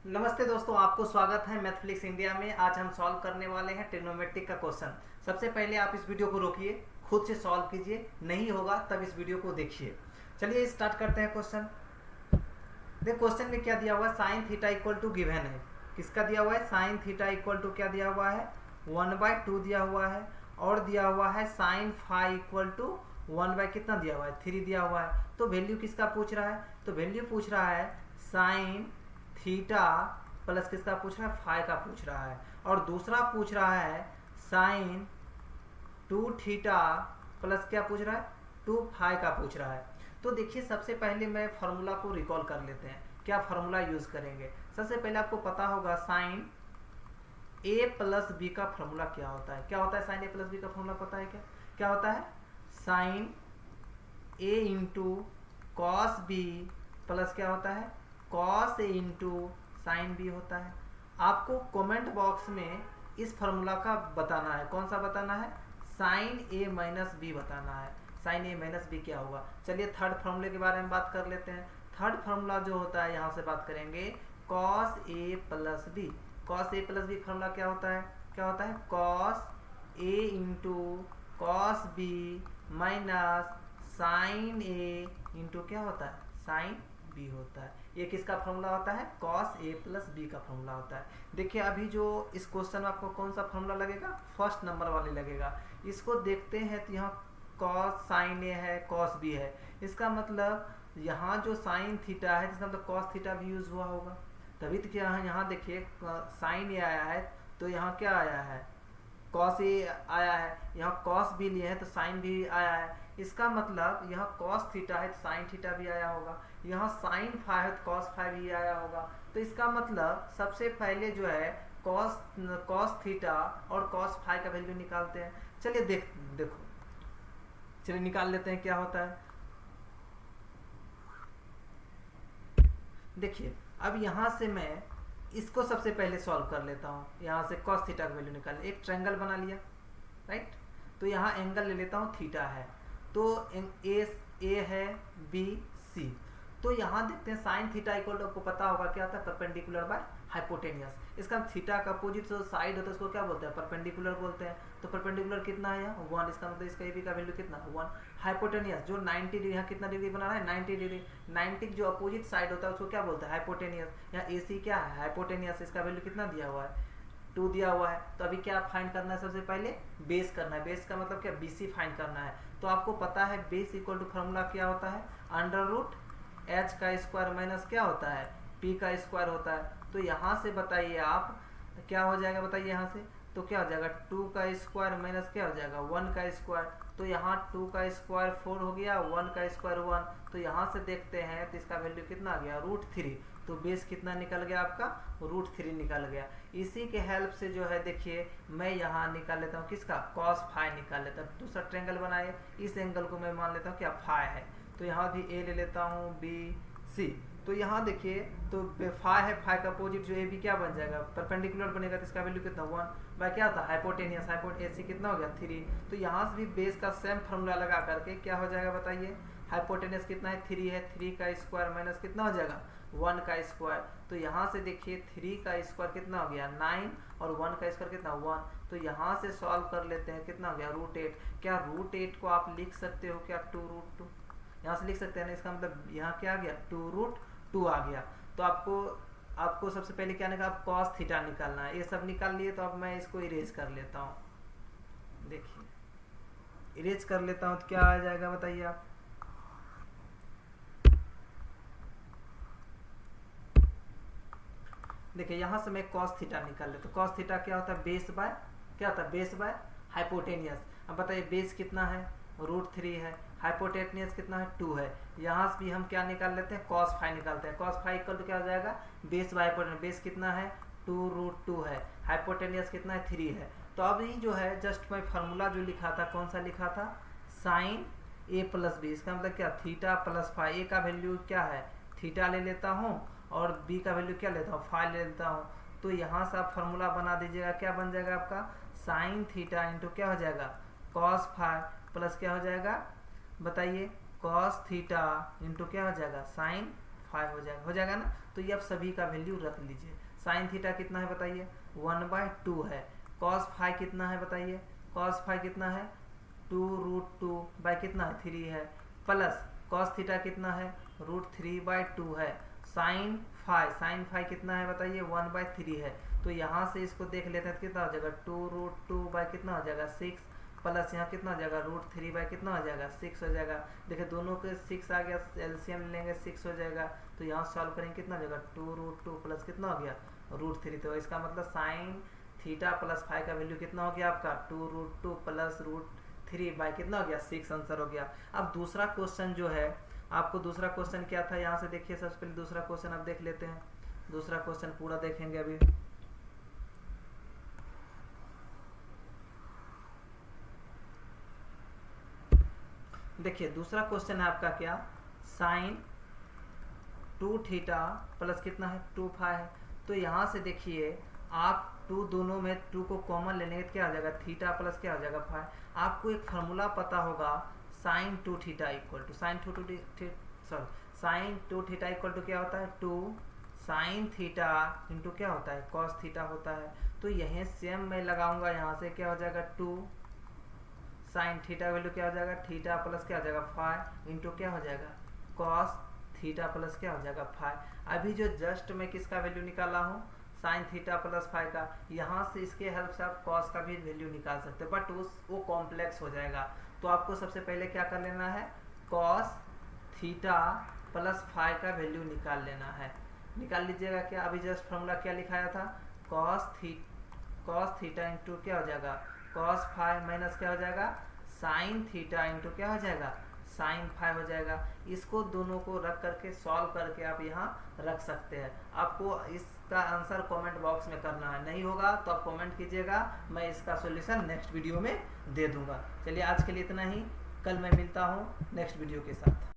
नमस्ते दोस्तों, आपको स्वागत है मैथफ्लिक्स इंडिया में। आज हम सॉल्व करने वाले हैं ट्रिग्नोमेट्रिक का क्वेश्चन। सबसे पहले आप इस वीडियो को रोकिए, खुद से सॉल्व कीजिए, नहीं होगा तब इस वीडियो को देखिए। चलिए स्टार्ट करते हैं क्वेश्चन। देखो क्वेश्चन में क्या दिया हुआ है, sine theta equal to given है। किसका दिया हुआ है? साइन थीटा इक्वल टू क्या दिया हुआ है? 1/2 दिया हुआ है। और दिया हुआ है साइन फाई इक्वल टू 1 कितना दिया हुआ है? 3 दिया हुआ है। तो वैल्यू किसका पूछ रहा है? तो वैल्यू पूछ रहा है साइन थीटा प्लस किसका पूछ रहा है? फाई का पूछ रहा है। और दूसरा पूछ रहा है साइन 2 थीटा प्लस क्या पूछ रहा है? 2 फाई का पूछ रहा है। तो देखिए सबसे पहले मैं फार्मूला को रिकॉल कर लेते हैं। क्या फार्मूला यूज करेंगे? सबसे पहले आपको पता होगा साइन ए प्लस बी का फार्मूला क्या होता है। क्या होता है साइन ए प्लस बी का फार्मूला? पता है क्या? क्या होता है? Sign A into cos B plus क्या होता है? Cos A into sine B होता है। आपको कमेंट बॉक्स में इस फार्मूला का बताना है। कौन सा बताना है? साइन ए माइनस बी बताना है। साइन ए माइनस बी क्या होगा? चलिए थर्ड फार्मूले के बारे में बात कर लेते हैं। थर्ड फार्मूला जो होता है यहाँ से बात करेंगे cos A plus B. Cos A plus B formula क्या होता है? क्या होता है? Cos A into cos B minus sine A into क्या होता है? साइन बी होता है। ये किसका फार्मूला होता है? कॉस ए प्लस बी का फार्मूला होता है। देखिए अभी जो इस क्वेश्चन में आपको कौन सा फार्मूला लगेगा? फर्स्ट नंबर वाले लगेगा। इसको देखते हैं तो यहाँ कॉस साइन ए है, कॉस बी है। इसका मतलब यहाँ जो साइन थीटा है इसका मतलब कॉस थीटा भी यूज हुआ होगा। तभी तो क्या है, यहाँ देखिए साइन ए आया है तो यहाँ क्या आया है? कॉस ए आया है। यहाँ कॉस भी लिए हैं तो साइन भी आया है। इसका मतलब यहाँ कॉस थीटा है तो साइन थीटा भी आया होगा। यहाँ साइन फाई है तो कॉस फाई भी आया होगा। तो इसका मतलब सबसे पहले जो है कॉस थीटा और कॉस फाई का वैल्यू निकालते हैं। चलिए देखो चलिए निकाल लेते हैं क्या होता है। देखिए अब यहाँ से मैं इसको सबसे पहले सॉल्व कर लेता हूँ। यहाँ से कॉस थीटा का वैल्यू निकाल, एक ट्रायंगल बना लिया, राइट। तो यहाँ एंगल ले लेता हूँ थीटा है, तो ए है बी सी। तो यहाँ देखते हैं साइन थीटा इक्वल टू, आपको पता होगा क्या होता है? Perpendicular by hypotenuse. इसका थीटा का अपोजिट जो साइड होता है उसको क्या बोलते हैं? परपेंडिकुलर बोलते हैं। तो परपेंडिकुलर कितना है यहाँ? 1। इसका मतलब इसका ए बी का वैल्यू कितना? 1। हाइपोटेनियस जो 90 डिग्री, यहाँ कितना डिग्री बना रहा है? 90 डिग्री। 90 जो अपोजिट साइड होता है उसको क्या बोलते हैं? हाइपोटेनियस। यहाँ ए सी क्या है? हाइपोटेनियस। इसका वैल्यू कितना दिया हुआ है? 2 दिया हुआ है। तो अभी क्या फाइंड करना है? सबसे पहले बेस करना है। बेस का मतलब क्या? बीसी फाइंड करना है। तो आपको पता है बेस इक्वल टू फार्मूला क्या होता है? अंडर रूट एच का स्क्वायर माइनस क्या होता है? पी का स्क्वायर होता है। तो यहाँ से बताइए आप क्या हो जाएगा? बताइए यहाँ से तो क्या हो जाएगा? 2 का स्क्वायर माइनस क्या हो जाएगा? 1 का स्क्वायर। तो यहाँ 2 का स्क्वायर 4 हो गया, 1 का स्क्वायर 1। तो यहाँ से देखते हैं तो इसका वैल्यू कितना आ गया? √3। तो बेस कितना निकल गया आपका? √3 निकल गया। इसी के हेल्प से जो है देखिए मैं यहाँ निकाल लेता हूँ किसका? कॉस फाई निकाल लेता हूँ। दूसरा ट्रायंगल बनाए, इस एंगल को मैं मान लेता हूँ क्या? फाई है। तो यहाँ भी ए ले लेता हूँ, बी सी। तो यहाँ देखिए तो फाई है, फाई का अपोजिट जो ए बी क्या बन जाएगा? परपेंडिकुलर बनेगा। तो इसका वैल्यू कितना? 1 बाय क्या था? हाइपोटेनियस। हाइपोटेनियस कितना हो गया? 3। तो यहाँ से भी बेस का सेम फार्मूला लगा करके क्या हो जाएगा बताइए? हाइपोटेनियस कितना है? 3 है। 3 का स्क्वायर माइनस कितना हो जाएगा? 1 का स्क्वायर। तो यहाँ से देखिए 3 का स्क्वायर कितना हो गया? 9 और 1 का स्क्वायर कितना? 1। तो यहाँ से सॉल्व कर लेते हैं, कितना हो गया? √8। क्या √8 को आप लिख सकते हो क्या? 2√2 यहाँ से लिख सकते हैं ना। इसका मतलब यहाँ क्या आ गया? 2√2 आ गया। तो आपको सबसे पहले क्या निकालना? कॉस थीटा निकालना है। ये सब निकाल लिए। तो अब मैं इसको इरेज कर लेता हूँ। देखिए इरेज कर लेता हूँ तो क्या आ जाएगा बताइए आप? देखिए यहाँ से मैं कॉस थीटा निकाल लेता हूँ। कॉस थीटा क्या होता है? बेस बाय क्या होता है? Base by hypotenuse. अब बताइए बेस कितना है? √3 है। हाइपोटेनियस कितना है? 2 है। यहाँ से भी हम क्या निकाल लेते हैं? कॉस फाई निकालते हैं। कॉस फाई इक्वल तो क्या हो जाएगा? Base by hypotenuse. बेस कितना है? 2√2 है। हाइपोटेनियस कितना है? 3 है। तो अभी जो है जस्ट मैं फार्मूला जो लिखा था, कौन सा लिखा था? साइन ए प्लस बी। इसका मतलब क्या? Theta plus phi. ए का वैल्यू क्या है? थीटा ले लेता हूँ और बी का वैल्यू क्या लेता हूँ? फाई ले लेता हूँ। तो यहाँ से आप फार्मूला बना दीजिएगा। क्या बन जाएगा आपका? साइन थीटा इंटू क्या हो जाएगा? कॉस फाई प्लस क्या हो जाएगा बताइए? कॉस थीटा इंटू क्या हो जाएगा? साइन फाई हो जाएगा ना। तो ये आप सभी का वैल्यू रख लीजिए। साइन थीटा कितना है बताइए, 1/2 है। कॉस फाई कितना है बताइए, कॉस फाई कितना है, 2√2 बाई कितना है, 3 है। प्लस कॉस थीटा कितना है, √3/2 है। साइन फाई कितना है बताइए, 1/3 है। तो यहाँ से इसको देख लेते हैं कितना हो जाएगा, 2√2 बाई कितना हो जाएगा 6, प्लस यहाँ कितना हो जाएगा, √3 बाई कितना हो जाएगा 6 हो जाएगा। देखिए दोनों के 6 आ गया, एलसीएम लेंगे 6 हो जाएगा। तो यहाँ सॉल्व करेंगे कितना हो जाएगा, 2√2 प्लस कितना हो गया, √3। तो इसका मतलब साइन थीटा प्लस फाई का वैल्यू कितना हो गया आपका, 2√2 प्लस √3 बाई कितना हो गया 6 आंसर हो गया। अब दूसरा क्वेश्चन जो है, आपको दूसरा क्वेश्चन क्या था, यहाँ से देखिए सबसे पहले दूसरा क्वेश्चन आप देख लेते हैं। दूसरा क्वेश्चन पूरा देखेंगे अभी। देखिए दूसरा क्वेश्चन है आपका क्या, साइन 2 थीटा प्लस कितना है 2 फाई है। तो यहाँ से देखिए आप 2 दोनों में 2 को कॉमन लेने के क्या हो जाएगा, थीटा प्लस क्या हो जाएगा फाई। आपको एक फार्मूला पता होगा, sine 2 theta equal to sine 2 theta equal to क्या होता है, 2 साइन थीटा इंटू क्या होता है, कॉस थीटा होता है। तो यही सेम मैं लगाऊंगा, यहाँ से क्या हो जाएगा 2 साइन थीटा वैल्यू क्या हो जाएगा, थीटा प्लस क्या हो जाएगा फाई इंटू क्या हो जाएगा, कॉस थीटा प्लस क्या हो जाएगा फाई। अभी जो जस्ट मैं किसका वैल्यू निकाला हूँ, साइन थीटा प्लस फाई का, यहाँ से इसके हेल्प से आप कॉस का भी वैल्यू निकाल सकते हैं, बट वो कॉम्प्लेक्स हो जाएगा। तो आपको सबसे पहले क्या कर लेना है, कॉस थीटा प्लस फाई का वैल्यू निकाल लेना है। निकाल लीजिएगा क्या, अभी जस्ट फॉर्मूला क्या लिखाया था, कॉस थीटा इंटू क्या हो जाएगा, कॉस फाई माइनस क्या हो जाएगा, साइन थीटा इंटू क्या हो जाएगा, साइन फाई हो जाएगा। इसको दोनों को रख करके सॉल्व करके आप यहाँ रख सकते हैं। आपको इसका आंसर कमेंट बॉक्स में करना है, नहीं होगा तो आप कमेंट कीजिएगा, मैं इसका सॉल्यूशन नेक्स्ट वीडियो में दे दूंगा। चलिए आज के लिए इतना ही, कल मैं मिलता हूँ नेक्स्ट वीडियो के साथ।